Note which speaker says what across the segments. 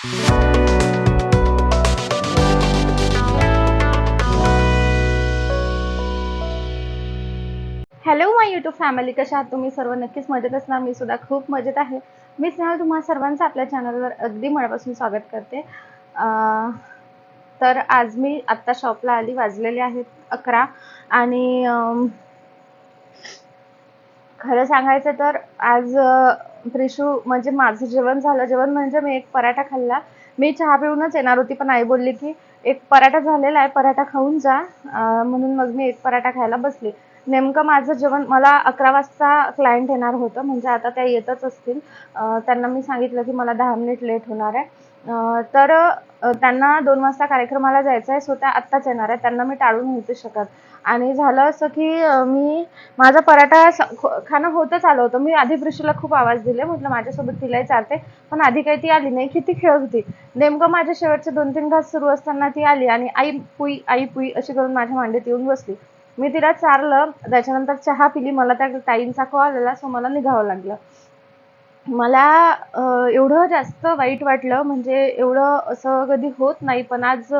Speaker 1: Hello माय YouTube family, कशा आहात तुम्ही सर्व? नक्कीच मजेत असणार. मी सुद्धा खूप मजेत आहे. मी स्नेहल तुम्हा सर्वांचं आपल्या चॅनलवर अगदी मनापासून स्वागत करते. तर आज मी आत्ता शॉपला आली. वाजलेले आहेत 11 आणि खरं सांगायचं तर आज प्रिशू म्हणजे माझं जेवण झालं. जेवण म्हणजे मी एक पराठा खाल्ला. मी चहा पिऊनच येणार होती, पण आई बोलली की एक पराठा झालेला आहे, पराठा खाऊन जा. म्हणून मग मी एक पराठा खायला बसली. नेमकं माझं जेवण, मला 11 वाजता क्लायंट येणार होतं, म्हणजे आता त्या येतच असतील. त्यांना मी सांगितलं की मला 10 मिनिट लेट होणार आहे. तर त्यांना 2 वाजता कार्यक्रमाला जायचं आहे, सो त्या आत्ताच येणार आहे. त्यांना मी टाळू नव्हते शकत. आणि झालं असं की मी माझा पराठा खाणं होतच आलं होतं. मी आधी प्रिशूला खूप आवाज दिले, म्हटलं माझ्यासोबत तिलाही चालते, पण आधी काही ती आली नाही. किती खेळत होती. नेमकं माझ्या शेवटचे 2-3 घास सुरू असताना ती आली आणि आई पुई अशी करून माझ्या मांडीत येऊन बसली. मी तिला चारलं, त्याच्यानंतर चहा पिली. मला त्या ताईंचा कॉल आला, सो मला निघावं लागलं. मला एवढं जास्त वाईट वाटलं, म्हणजे एवढं असं कधी होत नाही. पण आज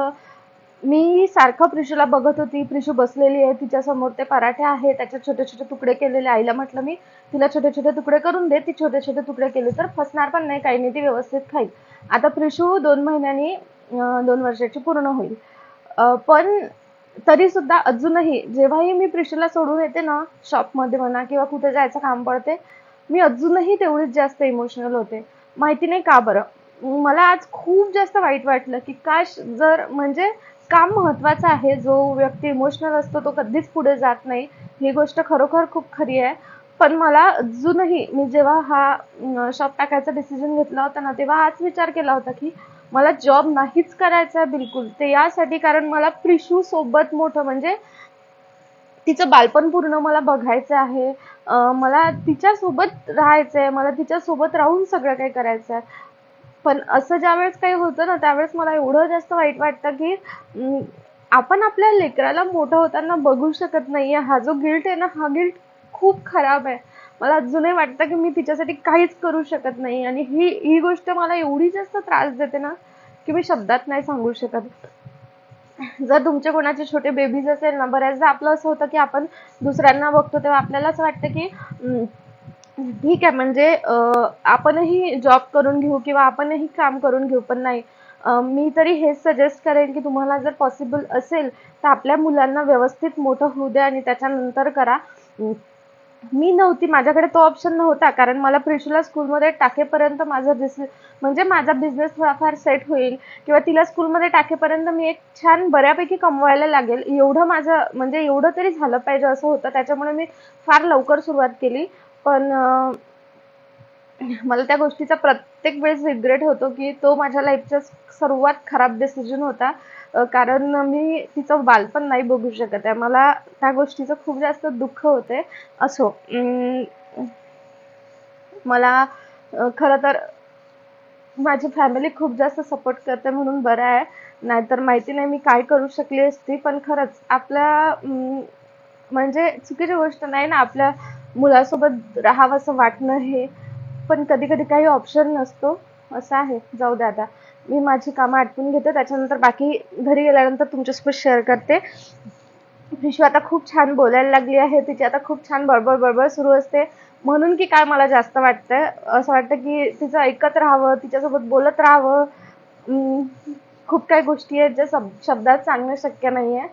Speaker 1: मी सारखं प्रिशूला बघत होती. प्रिशू बसलेली आहे, तिच्यासमोर ते पराठे आहे, त्याचे छोटे छोटे तुकडे केलेले. आईला म्हटलं मी तिला छोटे छोटे तुकडे करून दे. ती छोटे छोटे तुकडे केले तर फसणार पण नाही, काही नाही, ती व्यवस्थित खाईल. आता प्रिशू 2 महिन्यांनी 2 वर्षाची पूर्ण होईल. पण तरी सुद्धा अजूनही जेव्हाही मी प्रिशूला सोडून येते ना, शॉपमध्ये म्हणा किंवा कुठे जायचं काम पडते, मी अजूनही तेवढीच जास्त इमोशनल होते. माहिती नाही का बरं. मला आज खूप जास्त वाईट वाटलं की काश, जर म्हणजे काम महत्त्वाचं आहे. जो व्यक्ती इमोशनल असतो तो कधीच पुढे जात नाही. ही गोष्ट खरोखर खूप खरी आहे. पण मला अजूनही, मी जेव्हा हा शॉप टाकायचा डिसिजन घेतला होता ना, तेव्हा हाच विचार केला होता की मला जॉब नाहीच करायचा आहे बिलकुल. ते यासाठी कारण मला प्रिशू सोबत मोठं, म्हणजे तिचं बालपण पूर्ण मला बघायचं आहे. मला तिच्यासोबत राहायचं आहे. मला तिच्यासोबत राहून सगळं काही करायचं आहे. पण असं ज्यावेळेस काही होतं ना, त्यावेळेस मला एवढं जास्त वाईट वाटतं की आपण आपल्या लेकराला मोठं होताना बघू शकत नाहीये. हा जो गिल्ट आहे ना, हा गिल्ट खूप खराब आहे. मला अजूनही वाटतं की मी तिच्यासाठी काहीच करू शकत नाही, आणि ही गोष्ट मला एवढी जास्त त्रास देते ना की मी शब्दात नाही सांगू शकत. जर तुमचे कोणाचे छोटे बेबीज असेल ना, बऱ्याचदा आपलं असं होतं की आपण दुसऱ्यांना बघतो तेव्हा आपल्याला असं वाटतं की ठीक आहे, म्हणजे आपणही जॉब करून घेऊ किंवा आपणही काम करून घेऊ. पण नाही, मी तरी हेच सजेस्ट करेन की तुम्हाला जर पॉसिबल असेल तर आपल्या मुलांना व्यवस्थित मोठं होऊ द्या आणि त्याच्यानंतर करा. मी नव्हती, माझ्याकडे तो ऑप्शन नव्हता, कारण मला प्रिशूला स्कूलमध्ये टाकेपर्यंत म्हणजे माझा बिझनेस थोडाफार सेट होईल किंवा तिला स्कूलमध्ये टाकेपर्यंत मी एक छान बऱ्यापैकी कमवायला लागेल, एवढं माझं, म्हणजे एवढं तरी झालं पाहिजे असं होतं. त्याच्यामुळे मी फार लवकर सुरुवात केली. पण मला त्या गोष्टीचा प्रत्येक वेळेस रिग्रेट होतो की तो माझ्या लाईफचा सर्वात खराब डिसिजन होता. कारण मी तिचं बालपण नाही बघू शकत आहे. मला त्या गोष्टीचं खूप जास्त दुःख होते. असो, मला खरं तर माझी फॅमिली खूप जास्त सपोर्ट करते म्हणून बरं आहे. नाहीतर माहिती नाही मी काय करू शकली असती. पण खरंच आपल्या म्हणजे चुकीची गोष्ट नाही ना, आपल्या मुलासोबत राहावं असं वाटणं हे. पण कधी कधी काही ऑप्शन नसतो, असं आहे. जाऊ द्या, आता मी माझी कामं आटपून घेते, त्याच्यानंतर बाकी घरी गेल्यानंतर तुमच्यासोबत शेअर करते. प्रिशू आता खूप छान बोलायला लागली आहे. तिची आता खूप छान बडबड बडबड सुरू असते. म्हणून की काय मला जास्त वाटतं, असं वाटतं की तिचं ऐकत राहावं, तिच्यासोबत बोलत राहावं. खूप काही गोष्टी आहेत ज्या शब्दात सांगणं शक्य नाही आहे.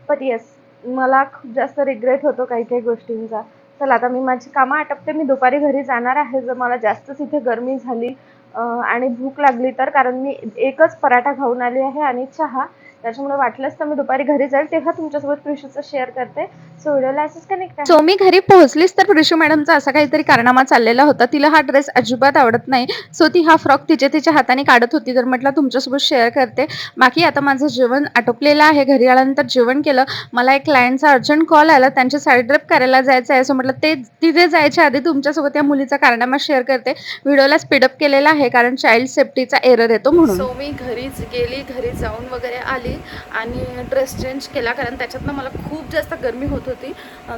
Speaker 1: पण येस, मला खूप जास्त रिग्रेट होतो काही काही गोष्टींचा. चला, आता मी माझी कामं आटपते. मी दुपारी घरी जाणार आहे. जर मला जास्तच इथे गरमी झाली आणि भूक लागली तर, कारण मी एकच पराठा खाऊन आली आहे आणि चहा. त्याच्यामुळे वाटलंच तर मी दुपारी घरी जाईल, तेव्हा तुमच्यासोबत प्रिशूचं शेअर करते. सो व्हिडिओला असंच कनेक्ट आहे.
Speaker 2: सो मी घरी पोहोचलीच तर प्रिशू मॅडमचा असा काहीतरी कारनामा चाललेला होता. तिला हा ड्रेस अजिबात आवडत नाही. सो ती हा फ्रॉक तिच्या हाताने काढत होती. तर म्हटलं तुमच्यासोबत शेअर करते. बाकी आता माझं जेवण आटोपलेलं आहे. घरी आल्यानंतर जेवण केलं. मला एक क्लायंटचा अर्जंट कॉल आला, त्यांची साडी ड्रेप करायला जायचं आहे. सो म्हटलं ते तिथे जायच्या आधी तुमच्यासोबत या मुलीचा कारनामा शेअर करते. व्हिडिओला स्पीडअप केलेला आहे कारण चाइल्ड सेफ्टीचा एरर येतो म्हणून.
Speaker 1: सो मी घरीच गेली, घरी जाऊन वगैरे आली.
Speaker 2: आणि ड्रेस चेंज केला, कारण त्याच्यातनं मला खूप जास्त गरमी होत होती,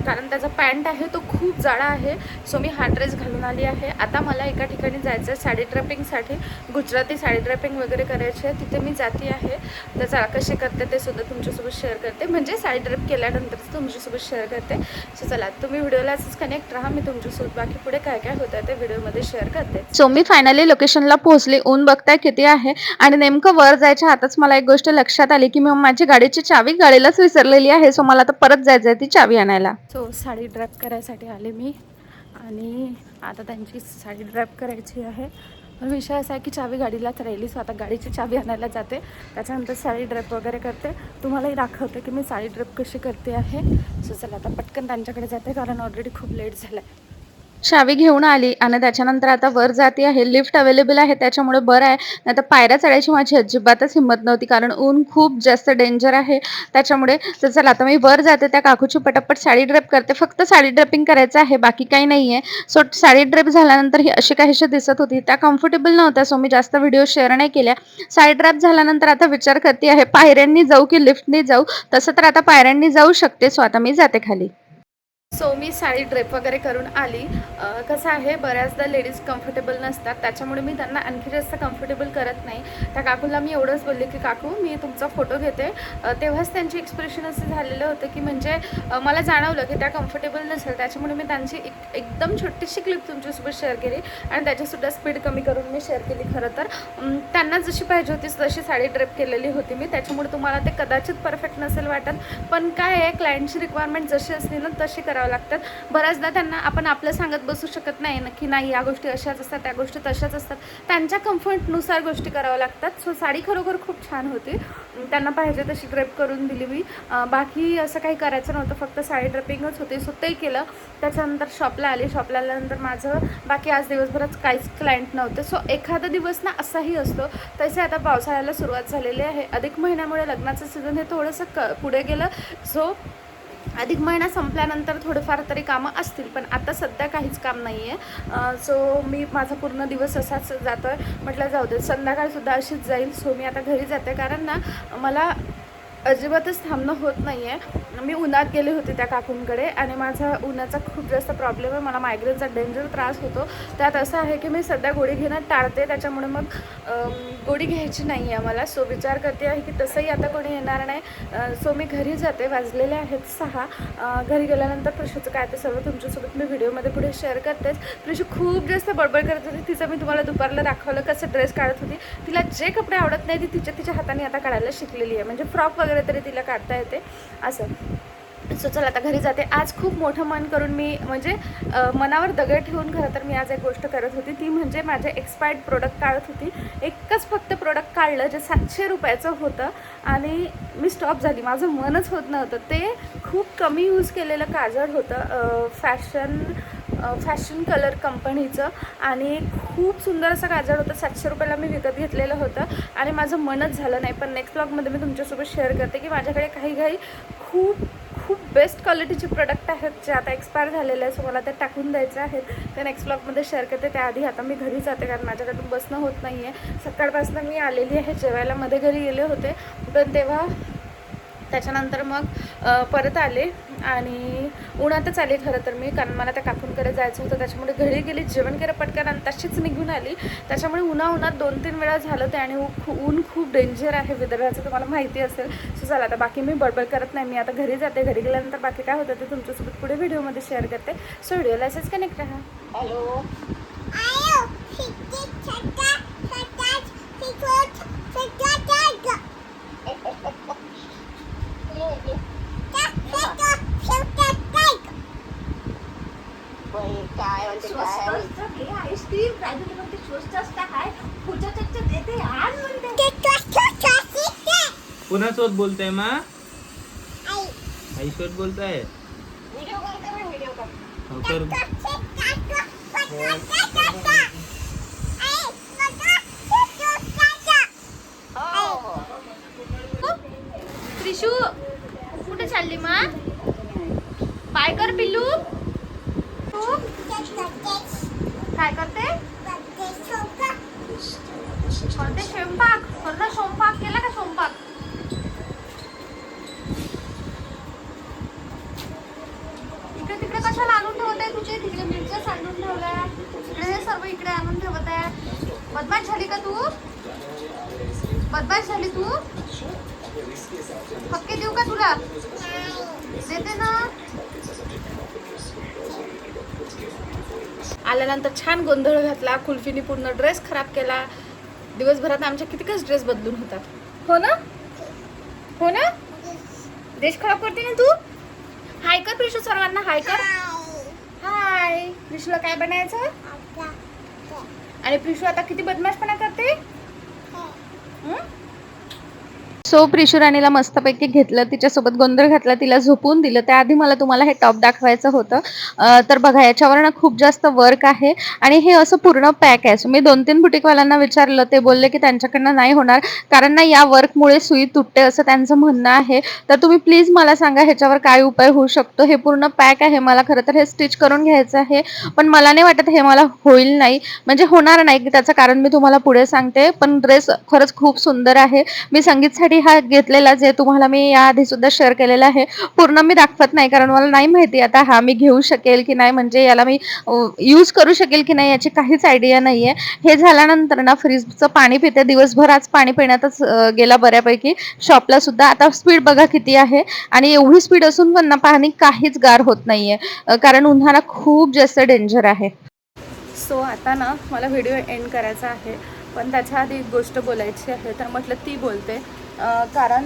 Speaker 2: कारण त्याचा पॅन्ट आहे तो खूप जाडा आहे. सो मी हा ड्रेस घालून आली आहे. आता मला एका ठिकाणी जायचं आहे साडी ड्रेपिंगसाठी, गुजराती साडी ड्रेपिंग वगैरे करायची आहे, तिथे मी जाते आहे. तर चला कसे करते ते सुद्धा तुमच्यासोबत शेअर करते, म्हणजे साडी ड्रेप केल्यानंतरच तुमच्यासोबत शेअर करते. सो चला तुम्ही व्हिडिओला असंच कनेक्ट राहा, मी तुमच्यासोबत बाकी पुढे काय काय होतं ते व्हिडिओमध्ये शेअर करते. सो मी फायनली लोकेशनला पोहोचली. ऊन बघताय किती आहे, आणि नेमकं वर जायच्या आताच मला एक गोष्ट लक्षात आली की मी माझी गाडीची चावी गाडीलाच विसरलेली आहे. सो मला आता परत जायचं आहे ती चावी आणायला. सो साडी ड्रॅप करायसाठी आले मी, आणि आता त्यांची साडी ड्रॅप करायची आहे. पण विषय असा आहे की चावी गाडीलाच राहिली. सो आता गाडीची चावी आणायला जाते, त्याच्यानंतर साडी ड्रॅप वगैरे करते, तुम्हालाही दाखवते की मी साडी ड्रॅप कशी करते आहे. सो चला आता पटकन त्यांच्याकडे जाते, कारण ऑलरेडी खूप लेट झालं आहे. चावी घेऊन आली आणि त्याच्यानंतर आता वर जाते आहे. लिफ्ट अवेलेबल आहे त्याच्यामुळे बरं आहे, नाही तर पायऱ्या चढायची माझी अजिबातच हिंमत नव्हती, कारण ऊन खूप जास्त डेंजर आहे त्याच्यामुळे. तर चला आता मी वर जाते, त्या काकूची पटापट साडी ड्रेप करते. फक्त साडी ड्रेपिंग करायचं आहे, बाकी काही नाही आहे. सो साडी ड्रेप झाल्यानंतर ही अशी काहीशी दिसत होती, त्या कम्फर्टेबल नव्हत्या, सो मी जास्त व्हिडिओ शेअर नाही केल्या. साडी ड्रेप झाल्यानंतर आता विचार करते आहे पायऱ्यांनी जाऊ की लिफ्टनी जाऊ. तसं तर आता पायऱ्यांनी जाऊ शकते. सो आता मी जाते खाली. सो मी साडी ड्रेप वगैरे करून आली. कसं आहे, बऱ्याचदा लेडीज कम्फर्टेबल नसतात, त्याच्यामुळे मी त्यांना आणखी जास्त कम्फर्टेबल करत नाही. त्या काकूला मी एवढंच बोलले की काकू मी तुमचा फोटो घेते. तेव्हाच त्यांची एक्सप्रेशन असं झालेलं होतं की म्हणजे मला जाणवलं की त्या कम्फर्टेबल नसेल, त्याच्यामुळे मी त्यांची एकदम छोटीशी क्लिप तुमच्यासोबत शेअर केली, आणि त्याच्यासुद्धा स्पीड कमी करून मी शेअर केली. खरं तर त्यांना जशी पाहिजे होती तशी साडी ड्रेप केलेली होती मी, त्याच्यामुळे तुम्हाला ते कदाचित परफेक्ट नसेल वाटत. पण काय आहे, क्लायंटची रिक्वायरमेंट जशी असली ना तशी करावं लागतात. बऱ्याचदा त्यांना आपण आपलं सांगत बसू शकत नाही ना की नाही या गोष्टी अशाच असतात, त्या गोष्टी तशाच असतात. त्यांच्या कम्फर्टनुसार गोष्टी कराव्या लागतात. सो साडी खरोखर खूप छान होती, त्यांना पाहिजे तशी ड्रेप करून दिली मी. बाकी असं काही करायचं नव्हतं, फक्त साडी ड्रेपिंगच होती. सो ते केलं. त्याच्यानंतर शॉपला आली. शॉपला आल्यानंतर माझं बाकी आज दिवसभरात काहीच क्लायंट नव्हते. सो एखादा दिवस ना असाही असतो. तसे आता पावसाळ्याला सुरुवात झालेली आहे. अधिक महिन्यामुळे लग्नाचं सीझन हे थोडंसं पुढे गेलं. सो अधिक महिना संपल्यानंतर थोडंफार तरी कामं असतील, पण आता सध्या काहीच काम नाही आहे. सो मी माझा पूर्ण दिवस असाच जातो आहे. म्हटलं जाऊ दे, संध्याकाळसुद्धा अशीच जाईल. सो मी आता घरी जाते, कारण ना मला अजिबातच थांबणं होत नाही आहे. मी उन्हात गेले होते त्या काकूंकडे, आणि माझा उन्हाचा खूप जास्त प्रॉब्लेम आहे. मला मायग्रेनचा डेंजर त्रास होतो. त्यात असं आहे की मी सध्या गोळी घेणं टाळते, त्याच्यामुळे मग गोळी घ्यायची नाही आहे मला. सो विचार करते आहे की तसंही आता कोणी येणार नाही. सो मी घरी जाते. वाजलेले आहेत 6. घरी गेल्यानंतर प्रिशूचं काय ते सर्व तुमच्यासोबत मी व्हिडिओमध्ये पुढे शेअर करतेच. प्रिशू खूप जास्त बडबड करत होती. तिचं मी तुम्हाला दुपारला दाखवलं कसं ड्रेस काढत होती. तिला जे कपडे आवडत नाही ती तिच्या हाताने आता काढायला शिकलेली आहे, म्हणजे फ्रॉक वगैरे तरी तिला काढता येते असं. सो चला आता घरी जाते. आज खूप मोठं मन करून मी म्हणजे मनावर दगड ठेवून खरं तर मी आज एक गोष्ट करत होती, ती म्हणजे माझे एक्सपायर्ड प्रोडक्ट काढत होती. एकच फक्त प्रोडक्ट काढलं जे 700 रुपयाचं होतं, आणि मी स्टॉप झाली. माझं मनच होत नव्हतं. ते खूप कमी यूज केलेलं काजळ होतं, फॅशन कलर कंपनीचं, आणि खूप सुंदर असं काजळ होतं. 700 रुपयाला मी विकत घेतलेलं होतं, आणि माझं मनच झालं नाही. पण नेक्स्ट ब्लॉगमध्ये मी तुमच्यासोबत शेअर करते की माझ्याकडे काही खूप बेस्ट क्वालिटीचे प्रोडक्ट आहेत जे आता एक्सपायर झालेले आहे. सो मला ते टाकून द्यायचे आहेत. ते नेक्स्ट ब्लॉगमध्ये शेअर करते. त्याआधी आता मी घरी जाते, कारण माझ्याकडून बसणं होत नाही आहे. सकाळपासून मी आलेली आहे. जेवायला मध्ये घरी गेले होते, पण तेव्हा त्याच्यानंतर मग परत आले, आणि उन्हातच आले खरं तर मी, कारण मला त्या काकूंकडे जायचं होतं. त्याच्यामुळे घरी गेली, जेवण केलं पटकन, आणि तशीच निघून आली. त्याच्यामुळे उन्हात 2-3 वेळा झालं ते, आणि ऊन खूप डेंजर आहे विदर्भाचं, तुम्हाला माहिती असेल. सो चला आता बाकी मी बडबड करत नाही. मी आता घरी जाते. घरी गेल्यानंतर बाकी काय होतं ते तुमच्यासोबत पुढे व्हिडिओमध्ये शेअर करते. सो व्हिडिओला असेच कनेक्ट राहा. हॅलो,
Speaker 3: काय म्हणते काय आईस्क्रीम प्रायव्हेट मध्ये स्वस्त असता काय पुढच्या चर्चा देते आज म्हणते
Speaker 4: कोणासोबत बोलताय मा? आईसोबत बोलताय.
Speaker 3: व्हिडिओ कॉल कर, व्हिडिओ कॉल.
Speaker 4: हो कर.
Speaker 1: त्रिशू कुठे चालली मा? बाय कर पिल्लू. काय करते? करते स्वयंपाक. स्वयंपाक केला का? स्वयंपाक का तू? बदमाश झाली तू? फक्के देऊ का तुला? देते ना. आल्यानंतर छान गोंधळ घातला, कुल्फीने पूर्ण ड्रेस खराब केला. दिवसभरात आमच्या कितीकच ड्रेस बदलून होतात. हो ना? हो ना? ड्रेस खराब करते ना तू? हाय कर प्रिशू सर्वांना, हाय कर. हाय. प्रिशूला काय बनायचं? आणि प्रिशू आता किती बदमाशपणा करते.
Speaker 2: सो प्रिशू राणीला मस्तपैकी घेतलं, तिच्यासोबत गोंधळ घातला, तिला झोपून दिलं. त्याआधी मला तुम्हाला हे टॉप दाखवायचं होतं. तर बघा, याच्यावर ना खूप जास्त वर्क आहे आणि हे असं पूर्ण पॅक आहे. सो मी 2-3 बुटीकवाल्यांना विचारलं, ते बोलले की त्यांच्याकडनं नाही होणार, कारण ना या वर्कमुळे सुई तुटते असं त्यांचं म्हणणं आहे. तर तुम्ही प्लीज मला सांगा ह्याच्यावर काय उपाय होऊ शकतो. हे पूर्ण पॅक आहे, मला खरं तर हे स्टिच करून घ्यायचं आहे, पण मला नाही वाटत हे मला होईल नाही, म्हणजे होणार नाही. की त्याचं कारण मी तुम्हाला पुढे सांगते. पण ड्रेस खरंच खूप सुंदर आहे. मी संगीतसाठी हा घेतलेला, जे तुम्हाला मी याआधी सुद्धा शेअर केलेला आहे. पूर्ण मी दाखवत नाही, कारण मला नाही माहिती आता हा मी घेऊ शकेल की नाही, म्हणजे याला मी यूज करू शकेल की नाही याची काहीच आयडिया नाही आहे. हे झाल्यानंतर ना फ्रीजचं पाणी पिते दिवसभर. आज पाणी पिण्यातच गेला बऱ्यापैकी. शॉपला सुद्धा आता स्पीड बघा किती आहे, आणि एवढी स्पीड असून पण ना पाणी काहीच गार होत नाहीये, कारण उन्हाळा खूप जास्त डेंजर आहे.
Speaker 1: सो आता ना मला व्हिडिओ एंड करायचा आहे, पण त्याच्या आधी एक गोष्ट बोलायची आहे, तर म्हटलं ती बोलते. कारण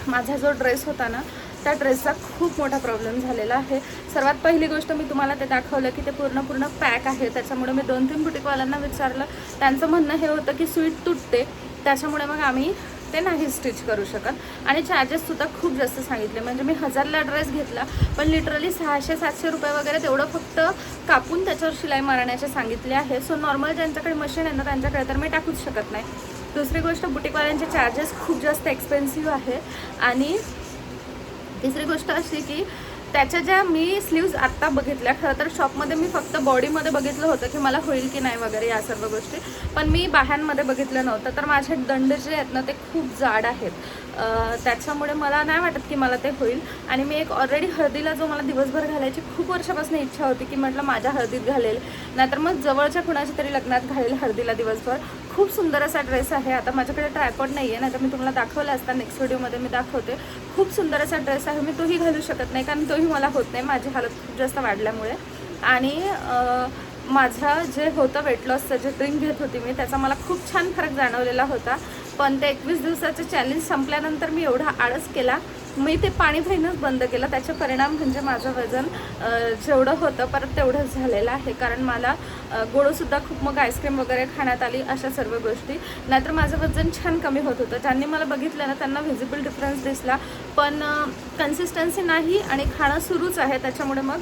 Speaker 1: माझा जो ड्रेस होता ना, त्या ड्रेसचा खूप मोठा प्रॉब्लेम झालेला आहे. सर्वात पहिली गोष्ट मी तुम्हाला ते दाखवलं की ते पूर्ण पॅक आहे. त्याच्यामुळे मी 2-3 बुटीकवाल्यांना विचारलं, त्यांचं म्हणणं हे होतं की स्वीट तुटते, त्याच्यामुळे मग आम्ही ते नाही स्टिच करू शकत. आणि चार्जेससुद्धा खूप जास्त सांगितले. म्हणजे मी 1000ला ड्रेस घेतला, पण लिटरली 600-700 रुपये वगैरे तेवढं फक्त कापून त्याच्यावर शिलाई मारण्याचे सांगितले आहे. सो नॉर्मल ज्यांच्याकडे मशीन आहे ना, त्यांच्याकडे तर मी टाकूच शकत नाही. दुसरी गोष्ट, बुटीकवाल्यांचे चार्जेस खूप जास्त एक्सपेन्सिव्ह आहे. आणि तिसरी गोष्ट अशी की त्याच्या ज्या मी स्लीव्ज आत्ता बघितल्या, खरं तर शॉपमध्ये मी फक्त बॉडीमध्ये बघितलं होतं की मला होईल की नाही वगैरे या सर्व गोष्टी, पण मी बाह्यांमध्ये बघितलं नव्हतं. तर माझे दंड जे आहेत ना ते खूप जाड आहेत, त्याच्यामुळे मला नाही वाटत की मला ते होईल. आणि मी एक ऑलरेडी हळदीला जो मला दिवसभर घालायची खूप वर्षापासून इच्छा होती की म्हटलं माझ्या हळदीत घालेल, नाहीतर मग जवळच्या कुणाच्या तरी लग्नात घालेल हळदीला दिवसभर. खूप सुंदर असा ड्रेस आहे. आता माझ्याकडे ट्रायपॉड नाही आहे, नाहीतर मी तुम्हाला दाखवला असता, नेक्स्ट व्हिडिओमध्ये मी दाखवते. खूप सुंदर असा ड्रेस आहे. मी तोही घालू शकत नाही, कारण तोही मला होत नाही, माझी हालत खूप जास्त वाढल्यामुळे. आणि माझं जे होतं वेट लॉसचं जे ड्रिंक घेत होती मी, त्याचा मला खूप छान फरक जाणवलेला होता. पण ते 21 दिवसाचं चॅलेंज संपल्यानंतर मी एवढा आळस केला, मी ते पाणी पिणंच बंद केलं. त्याचे परिणाम म्हणजे माझं वजन जेवढं होतं परत तेवढंच झालेलं आहे. कारण मला गोडसुद्धा खूप, मग आईस्क्रीम वगैरे खाण्यात आली, अशा सर्व गोष्टी. नाहीतर माझं वजन छान कमी होत होतं. ज्यांनी मला बघितलं ना त्यांना व्हिजिबल डिफरन्स दिसला, पण कन्सिस्टन्सी नाही आणि खाणं सुरूच आहे, त्याच्यामुळे मग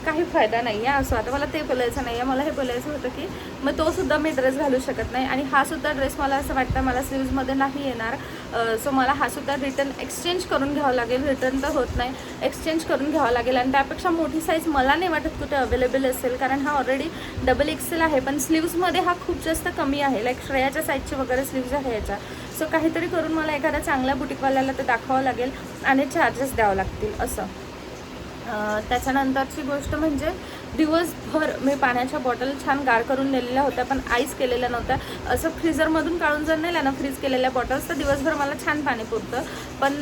Speaker 1: काही फायदा नाही आहे. असं आता मला ते बोलायचं नाही आहे, मला हे बोलायचं होतं की मग तोसुद्धा मी ड्रेस घालू शकत नाही. आणि हा सुद्धा ड्रेस मला असं वाटतं मला स्लीव्जमध्ये नाही येणार. सो मला हा सुद्धा रिटर्न एक्सचेंज करून घ्यावं लागेल. रिटर्न तर होत नाही, एक्सचेंज करून घ्यावं लागेल. आणि त्यापेक्षा मोठी साईज मला नाही वाटत कुठे अवेलेबल असेल, कारण हा ऑलरेडी XXL आहे, पण स्लीव्जमध्ये हा खूप जास्त कमी आहे. लाईक श्रेयाच्या साईजची वगैरे स्लीव्ज आहे याच्या. सो काहीतरी करून मला एखाद्या चांगल्या बुटीकवाल्याला ते दाखवावं लागेल आणि चार्जेस द्यावं लागतील असं. त्याच्यानंतरची गोष्ट म्हणजे दिवसभर मी पाण्याच्या बॉटल छान गार करून नेलेल्या होत्या, पण आईस केलेल्या नव्हत्या. असं फ्रीजरमधून काढून जर नेल्या ना फ्रीज केलेल्या बॉटल्स, तर दिवसभर मला छान पाणी पुरतं. पण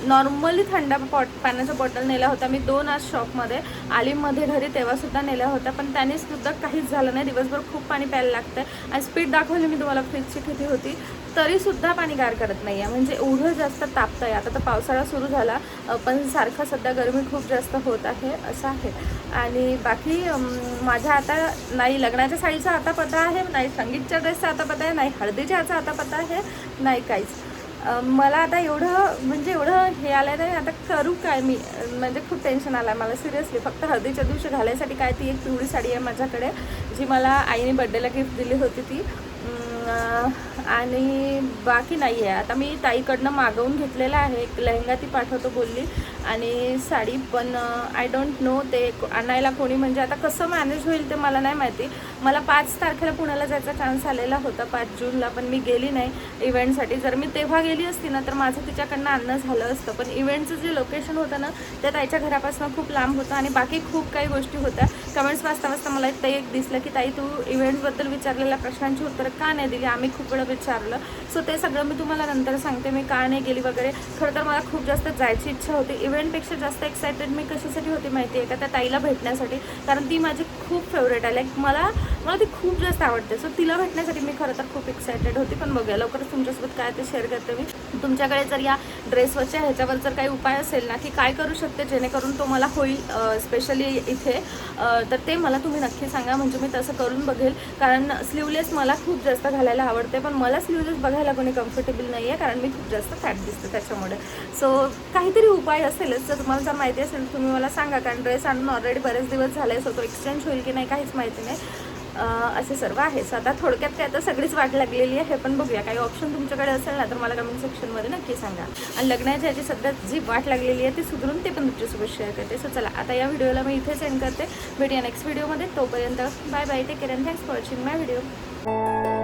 Speaker 1: नॉर्मली थंड पाण्याच्या बॉटल नेल्या होत्या मी 2 आज शॉपमध्ये, आलीमध्ये घरी तेव्हासुद्धा नेल्या होत्या, पण त्यानेसुद्धा काहीच झालं नाही. दिवसभर खूप पाणी प्यायला लागतं. आणि स्पीड दाखवली मी तुम्हाला फ्रीजची किती होती, तरीसुद्धा पाणी गार करत नाही आहे. म्हणजे एवढं जास्त तापतं आहे. आता तर पावसाळा सुरू झाला, पण सारखं सध्या गरमी खूप जास्त होत आहे, असं आहे. आणि बाकी माझ्या आता नाही लग्नाच्या साडीचा आता पता आहे, नाही संगीतच्या ड्रेसचा आता पता आहे, नाही हळदीच्या याचा आता पता आहे, नाही काहीच. मला आता एवढं हे आलं नाही, आता करू काय मी, म्हणजे खूप टेन्शन आलं आहे मला सिरियसली. फक्त हळदीच्या दिवशी घालायसाठी काय ती एक पिवळी साडी आहे माझ्याकडे, जी मला आईने बड्डेला गिफ्ट दिली होती ती. आणि बाकी नाही आहे. आता मी ताईकडनं मागवून घेतलेला आहे एक लेहंगा, ती पाठवतो बोलली, आणि साडी पण आय डोंट नो ते आणायला कोणी, म्हणजे आता कसं मॅनेज होईल ते मला नाही माहिती. मला 5 तारखेला पुण्याला जायचा चान्स आलेला होता, 5 जूनला, पण मी गेली नाही इव्हेंटसाठी. जर मी तेव्हा गेली असती ना तर माझं तिच्याकडनं आणणं झालं असतं, पण इव्हेंटचं जे लोकेशन होतं ना ते ताईच्या घरापासून खूप लांब होतं आणि बाकी खूप काही गोष्टी होत्या. कमेंट्स वाचता वाचता मला एक दिसलं की ताई तू इव्हेंटबद्दल विचारलेल्या प्रश्नांची उत्तरं का नाही दिली, आम्ही खूप वेळा विचारलं. सो ते सगळं मी तुम्हाला नंतर सांगते मी का नाही गेली वगैरे. खरं तर मला खूप जास्त जायची इच्छा होती. इव्हेंटपेक्षा जास्त एक्सायटेड मी कशासाठी होती माहिती आहे का, त्या ताईला भेटण्यासाठी. कारण ती माझी खूप फेवरेट आहे, लाईक मला ती खूप जास्त आवडते. सो तिला भेटण्यासाठी मी खरं तर खूप एक्सायटेड होती. पण बघूया लवकरच तुमच्यासोबत काय ते शेअर करते मी. तुमच्याकडे जर या ड्रेसवरच्या ह्याच्यावर जर काही उपाय असेल ना की काय करू शकते जेणेकरून तो मला होईल स्पेशली इथे, तर ते मला तुम्ही नक्की सांगा, म्हणजे मी तसं करून बघेल. कारण स्लीवलेस मला खूप जास्त घालायला आवडते, पण मला स्लीवलेस बघायला कोणी कम्फर्टेबल नाही आहे कारण मी खूप जास्त फॅट दिसते त्याच्यामुळे. सो काहीतरी उपाय असेलच, जर तुम्हाला जर माहिती असेल तुम्ही मला सांगा. कारण ड्रेस आणून ऑलरेडी बरेच दिवस झाले, सो तो एक्सचेंज होईल की नाही काहीच माहिती नाही. असे सर्व आहे. सो आता थोडक्यात काय, आता सगळीच वाट लागलेली आहे, पण बघूया काही ऑप्शन तुमच्याकडे असेल ना तर मला कमेंट सेक्शनमध्ये नक्की सांगा. आणि लग्नाच्या याची सध्या जी वाट लागलेली आहे ती सुधरून ते पण तुमच्यासोबत शेअर करते. सो चला आता या व्हिडिओला मी इथे सेंड करते. भेटूया नेक्स्ट व्हिडिओमध्ये. तोपर्यंत bye bye, take care and thanks for watching my video.